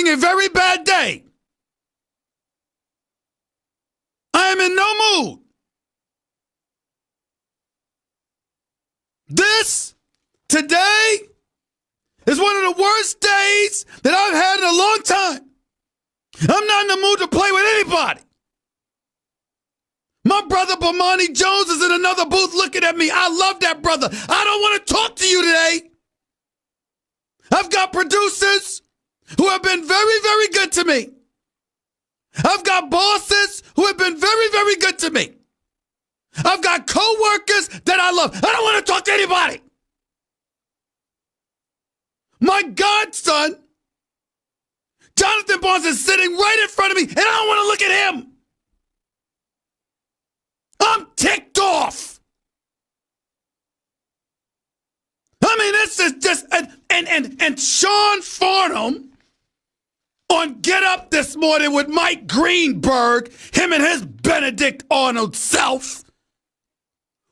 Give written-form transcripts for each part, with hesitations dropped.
a very bad day. I am in no mood. This, today, is one of the worst days that I've had in a long time. I'm not in the mood to play with anybody. My brother Bomani Jones is in another booth looking at me. I love that brother. I don't want to talk to you today. I've got producers who have been very, very good to me. I've got bosses who have been very, very good to me. I've got co-workers that I love. I don't want to talk to anybody. My godson, Jonathan Barnes, is sitting right in front of me, and I don't want to look at him. I'm ticked off. I mean, this is just, and Sean Farnham on Get Up this morning with Mike Greenberg, him and his Benedict Arnold self,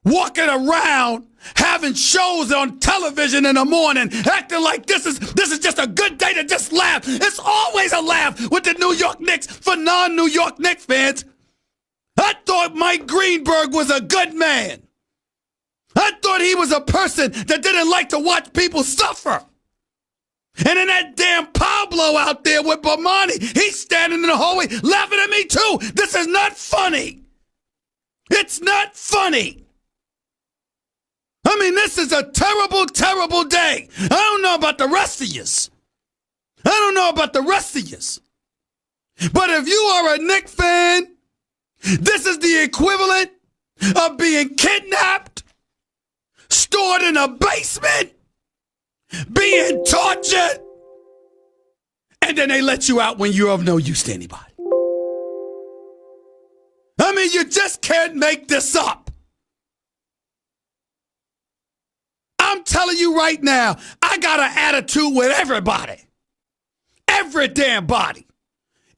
walking around having shows on television in the morning, acting like this is just a good day to just laugh. It's always a laugh with the New York Knicks for non-New York Knicks fans. I thought Mike Greenberg was a good man. I thought he was a person that didn't like to watch people suffer. And then that damn Pablo out there with Bomani, he's standing in the hallway laughing at me too. This is not funny. It's not funny. I mean, this is a terrible, terrible day. I don't know about the rest of yous. I don't know about the rest of yous. But if you are a Knicks fan, this is the equivalent of being kidnapped, stored in a basement, being tortured, and then they let you out when you're of no use to anybody. I mean, you just can't make this up. I'm telling you right now, I got an attitude with everybody. Every damn body.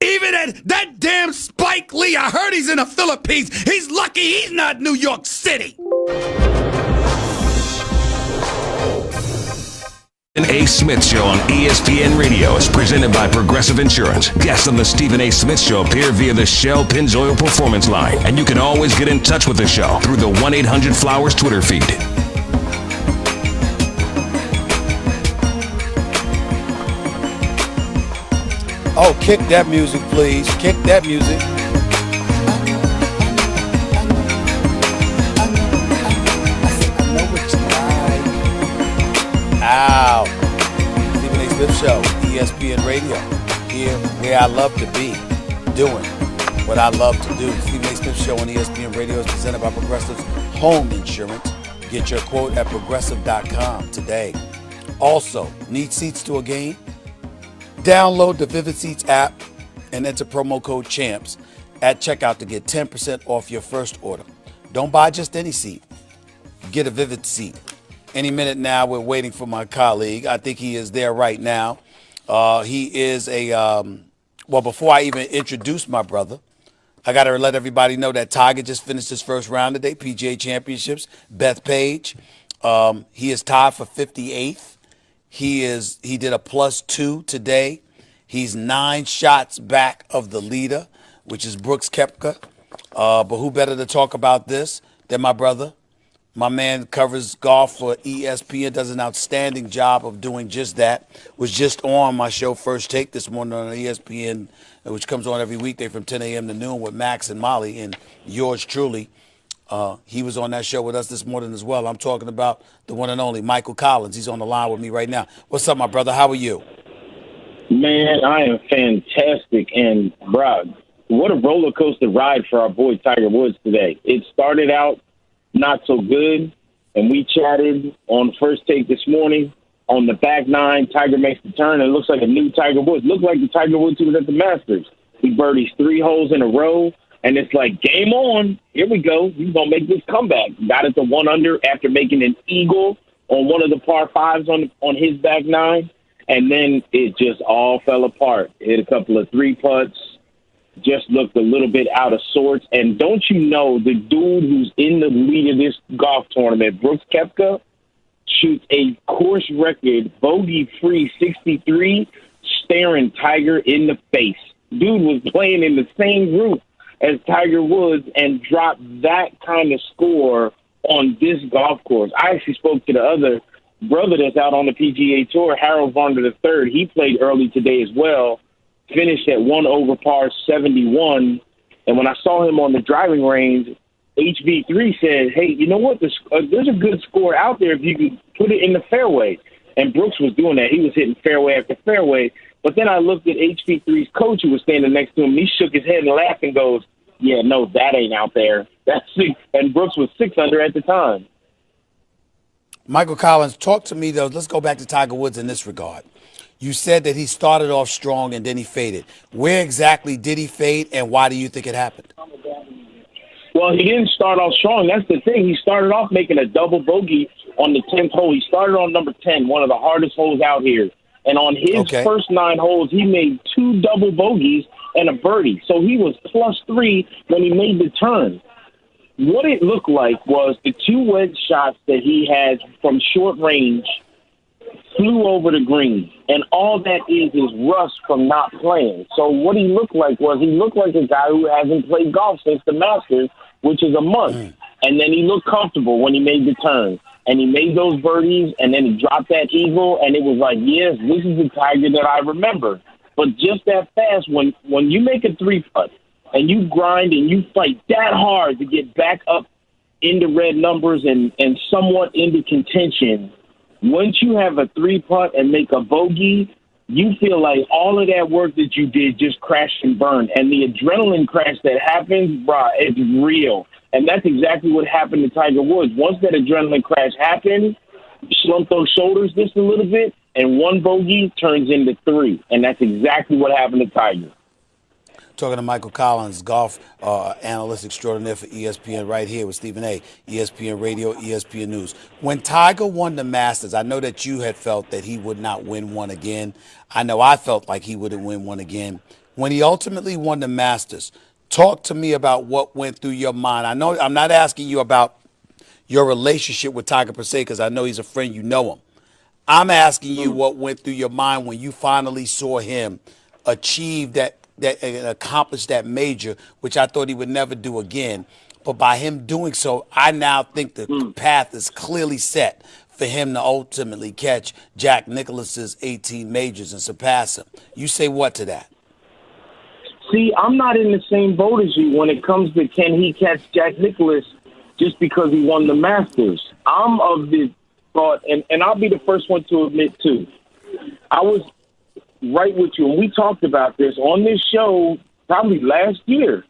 Even that damn Spike Lee, I heard he's in the Philippines. He's lucky he's not New York City. Stephen A. Smith Show on ESPN Radio is presented by Progressive Insurance. Guests on the Stephen A. Smith Show appear via the Shell Pennzoil Performance Line, and you can always get in touch with the show through the 1-800-Flowers Twitter feed. Oh, kick that music, please. Kick that music. I know what you like. Ow. Stephen A. Smith Show, ESPN Radio. Here where I love to be, doing what I love to do. Stephen A. Smith Show on ESPN Radio is presented by Progressive's Home Insurance. Get your quote at progressive.com today. Also, need seats to a game? Download the Vivid Seats app and enter promo code CHAMPS at checkout to get 10% off your first order. Don't buy just any seat. Get a Vivid seat. Any minute now, we're waiting for my colleague. I think he is there right now. He is well, before I even introduce my brother, I got to let everybody know that Tiger just finished his first round today, PGA Championships. Beth Page, he is tied for 58th. He did a +2 today. He's 9 shots back of the leader, which is Brooks Koepka. But who better to talk about this than my brother? My man covers golf for ESPN, does an outstanding job of doing just that. Was just on my show First Take this morning on ESPN, which comes on every weekday from 10 a.m. to noon with Max and Molly and yours truly. He was on that show with us this morning as well. I'm talking about the one and only Michael Collins. He's on the line with me right now. What's up, my brother? How are you? Man, I am fantastic. And, bro, what a roller coaster ride for our boy Tiger Woods today. It started out not so good, and we chatted on First Take this morning. On the back nine, Tiger makes the turn, and it looks like a new Tiger Woods. Looked like the Tiger Woods who was at the Masters. He birdies 3 holes in a row. And it's like, game on. Here we go. He's going to make this comeback. Got it to 1 under after making an eagle on one of the par 5s on his back nine. And then it just all fell apart. Hit a couple of 3 putts. Just looked a little bit out of sorts. And don't you know, the dude who's in the lead of this golf tournament, Brooks Koepka, shoots a course record bogey-free 63 staring Tiger in the face. Dude was playing in the same group as Tiger Woods and dropped that kind of score on this golf course. I actually spoke to the other brother that's out on the PGA Tour, Harold Varner III. He played early today as well, finished at 1 over par 71. And when I saw him on the driving range, HV3 said, hey, you know what? There's a good score out there if you can put it in the fairway. And Brooks was doing that. He was hitting fairway after fairway. But then I looked at HV3's coach who was standing next to him. He shook his head and laughed and goes, yeah, no, that ain't out there. That's 6. And Brooks was 6 under at the time. Michael Collins, talk to me, though. Let's go back to Tiger Woods in this regard. You said that he started off strong and then he faded. Where exactly did he fade, and why do you think it happened? Well, he didn't start off strong. That's the thing. He started off making a double bogey on the 10th hole. He started on number 10, one of the hardest holes out here. And on his first 9 holes, he made 2 double bogeys and a birdie. So he was +3 when he made the turn. What it looked like was the 2 wedge shots that he had from short range flew over the green. And all that is rust from not playing. So what he looked like was he looked like a guy who hasn't played golf since the Masters, which is a month. And then he looked comfortable when he made the turn. And he made those birdies, and then he dropped that eagle, and it was like, yes, this is the Tiger that I remember. But just that fast, when you make a 3-putt, and you grind and you fight that hard to get back up into red numbers and somewhat into contention, once you have a 3-putt and make a bogey, you feel like all of that work that you did just crashed and burned. And the adrenaline crash that happens, it's real. And that's exactly what happened to Tiger Woods. Once that adrenaline crash happened, slump those shoulders just a little bit, and 1 bogey turns into 3. And that's exactly what happened to Tiger. Talking to Michael Collins, golf analyst extraordinaire for ESPN, right here with Stephen A., ESPN Radio, ESPN News. When Tiger won the Masters, I know that you had felt that he would not win one again. I know I felt like he wouldn't win one again. When he ultimately won the Masters, talk to me about what went through your mind. I know I'm not asking you about your relationship with Tiger per se, because I know he's a friend, you know him. I'm asking you what went through your mind when you finally saw him achieve that and accomplish that major, which I thought he would never do again. But by him doing so, I now think the path is clearly set for him to ultimately catch Jack Nicklaus's 18 majors and surpass him. You say what to that? See, I'm not in the same boat as you when it comes to can he catch Jack Nicklaus just because he won the Masters. I'm of the thought, and I'll be the first one to admit, too, I was right with you, and we talked about this on this show probably last year.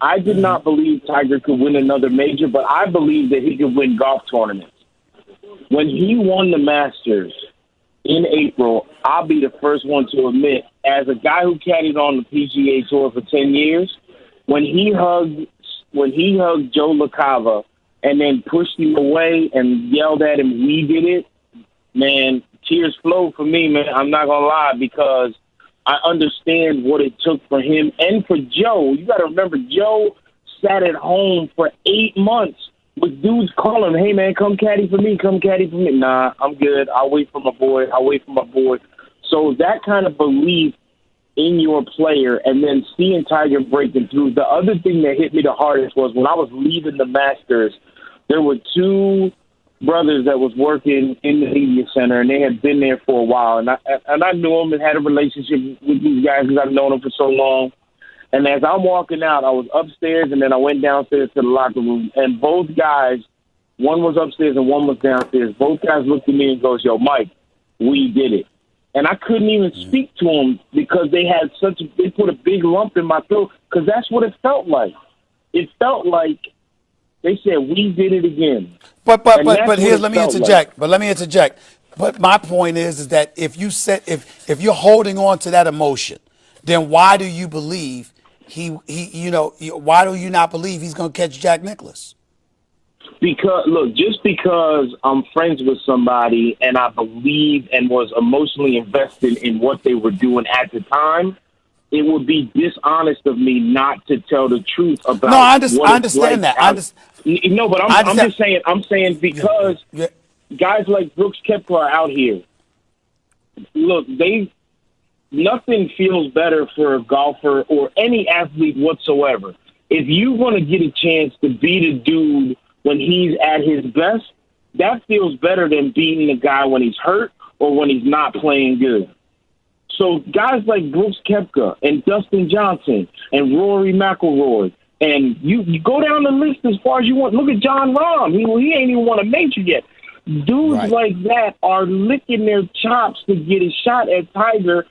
I did not believe Tiger could win another major, but I believe that he could win golf tournaments. When he won the Masters in April, I'll be the first one to admit, as a guy who caddied on the PGA Tour for 10 years, when he hugged Joe LaCava and then pushed him away and yelled at him, "We did it," man, tears flow for me, man. I'm not going to lie, because I understand what it took for him and for Joe. You got to remember, Joe sat at home for 8 months with dudes calling him, "Hey, man, come caddy for me, come caddy for me." Nah, I'm good. I'll wait for my boy. So that kind of belief in your player, and then seeing Tiger breaking through. The other thing that hit me the hardest was when I was leaving the Masters, there were 2 brothers that was working in the media center, and they had been there for a while. And I knew them and had a relationship with these guys because I've known them for so long. And as I'm walking out, I was upstairs, and then I went downstairs to the locker room. And both guys, one was upstairs and one was downstairs, both guys looked at me and goes, "Yo, Mike, we did it." And I couldn't even speak to them because they put a big lump in my throat, because that's what it felt like. It felt like they said, "We did it again." But let me interject. But my point is that if you're holding on to that emotion, then why do you believe why do you not believe he's going to catch Jack Nicklaus? Just because I'm friends with somebody and I believe and was emotionally invested in what they were doing at the time, it would be dishonest of me not to tell the truth about. No, I understand that. I'm saying because guys like Brooks Koepka are out here. Look, nothing feels better for a golfer or any athlete whatsoever. If you want to get a chance to beat a dude when he's at his best, that feels better than beating a guy when he's hurt or when he's not playing good. So guys like Brooks Koepka and Dustin Johnson and Rory McIlroy, and you go down the list as far as you want. Look at Jon Rahm. He ain't even won a major yet. Dudes like that are licking their chops to get a shot at Tiger,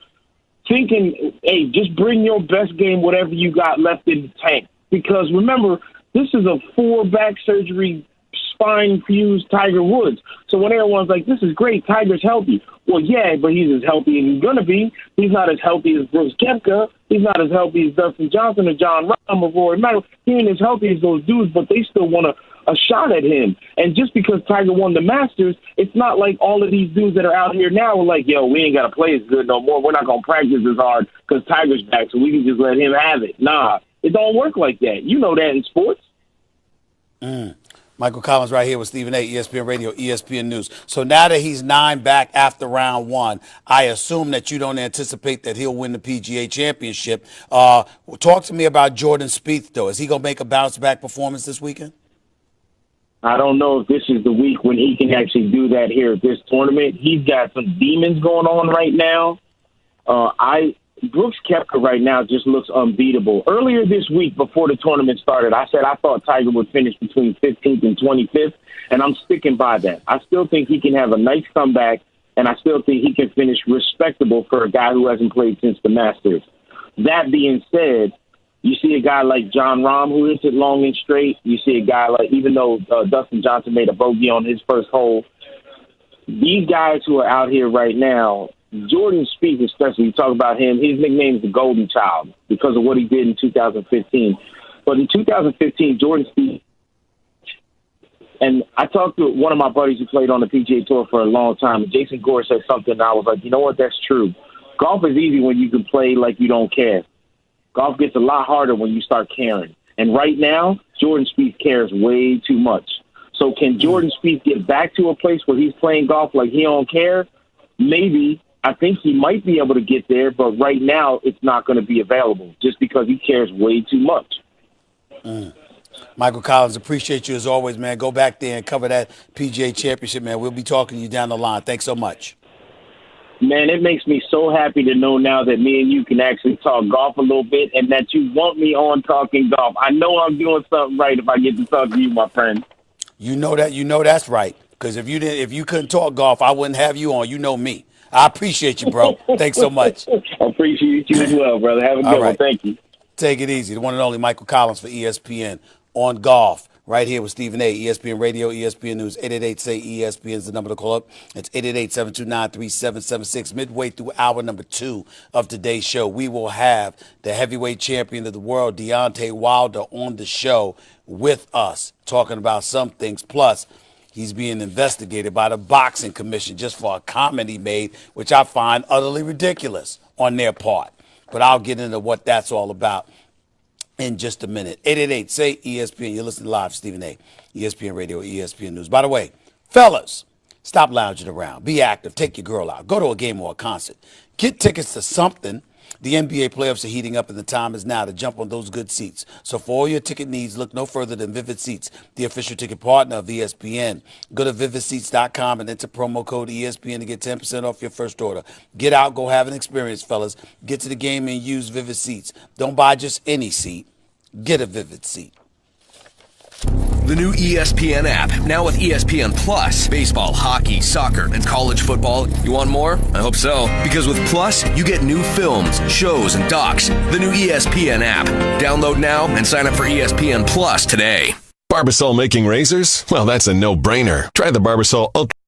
thinking, hey, just bring your best game, whatever you got left in the tank. Because remember, this is a 4 back surgery, spine-fused Tiger Woods. So when everyone's like, this is great, Tiger's healthy. Well, yeah, but he's as healthy as he's going to be. He's not as healthy as Brooks Koepka. He's not as healthy as Dustin Johnson or Jon Rahm or Rory McIlroy. He ain't as healthy as those dudes, but they still want a shot at him. And just because Tiger won the Masters, it's not like all of these dudes that are out here now are like, yo, we ain't got to play as good no more. We're not going to practice as hard because Tiger's back, so we can just let him have it. Nah, it don't work like that. You know that in sports. Michael Collins right here with Stephen A., ESPN Radio, ESPN News. So now that he's 9 back after round 1, I assume that you don't anticipate that he'll win the PGA Championship. Talk to me about Jordan Spieth, though. Is he going to make a bounce-back performance this weekend? I don't know if this is the week when he can actually do that here at this tournament. He's got some demons going on right now. Brooks Koepka right now just looks unbeatable. Earlier this week, before the tournament started, I said I thought Tiger would finish between 15th and 25th, and I'm sticking by that. I still think he can have a nice comeback, and I still think he can finish respectable for a guy who hasn't played since the Masters. That being said, you see a guy like Jon Rahm who hits it long and straight. You see a guy like, even though Dustin Johnson made a bogey on his first hole, these guys who are out here right now, Jordan Spieth especially, you talk about him, his nickname is the Golden Child because of what he did in 2015. But in 2015, Jordan Spieth, and I talked to one of my buddies who played on the PGA Tour for a long time, and Jason Gore said something, and I was like, you know what, that's true. Golf is easy when you can play like you don't care. Golf gets a lot harder when you start caring. And right now, Jordan Spieth cares way too much. So can Jordan Spieth get back to a place where he's playing golf like he don't care? Maybe. I think he might be able to get there, but right now it's not going to be available just because he cares way too much. Michael Collins, appreciate you as always, man. Go back there and cover that PGA Championship, man. We'll be talking to you down the line. Thanks so much. Man, it makes me so happy to know now that me and you can actually talk golf a little bit and that you want me on talking golf. I know I'm doing something right if I get to talk to you, my friend. You know that's right. Because if you couldn't talk golf, I wouldn't have you on. You know me. I appreciate you, bro. Thanks so much. I appreciate you as well, brother. Have a good one. Thank you. Take it easy. The one and only Michael Collins for ESPN on golf. Right here with Stephen A., ESPN Radio, ESPN News, 888-SAY-ESPN is the number to call up. It's 888-729-3776. Midway through hour number 2 of today's show, we will have the heavyweight champion of the world, Deontay Wilder, on the show with us, talking about some things. Plus, he's being investigated by the Boxing Commission just for a comment he made, which I find utterly ridiculous on their part. But I'll get into what that's all about in just a minute. 888-SAY-ESPN. You're listening live, Stephen A., ESPN Radio, ESPN News. By the way, fellas, stop lounging around. Be active. Take your girl out. Go to a game or a concert. Get tickets to something. The NBA playoffs are heating up, and the time is now to jump on those good seats. So for all your ticket needs, look no further than Vivid Seats, the official ticket partner of ESPN. Go to vividseats.com and enter promo code ESPN to get 10% off your first order. Get out, go have an experience, fellas. Get to the game and use Vivid Seats. Don't buy just any seat. Get a Vivid Seat. The new ESPN app, now with ESPN Plus. Baseball, hockey, soccer, and college football. You want more? I hope so. Because with Plus, you get new films, shows, and docs. The new ESPN app. Download now and sign up for ESPN Plus today. Barbasol making razors? Well, that's a no-brainer. Try the Barbasol Ultra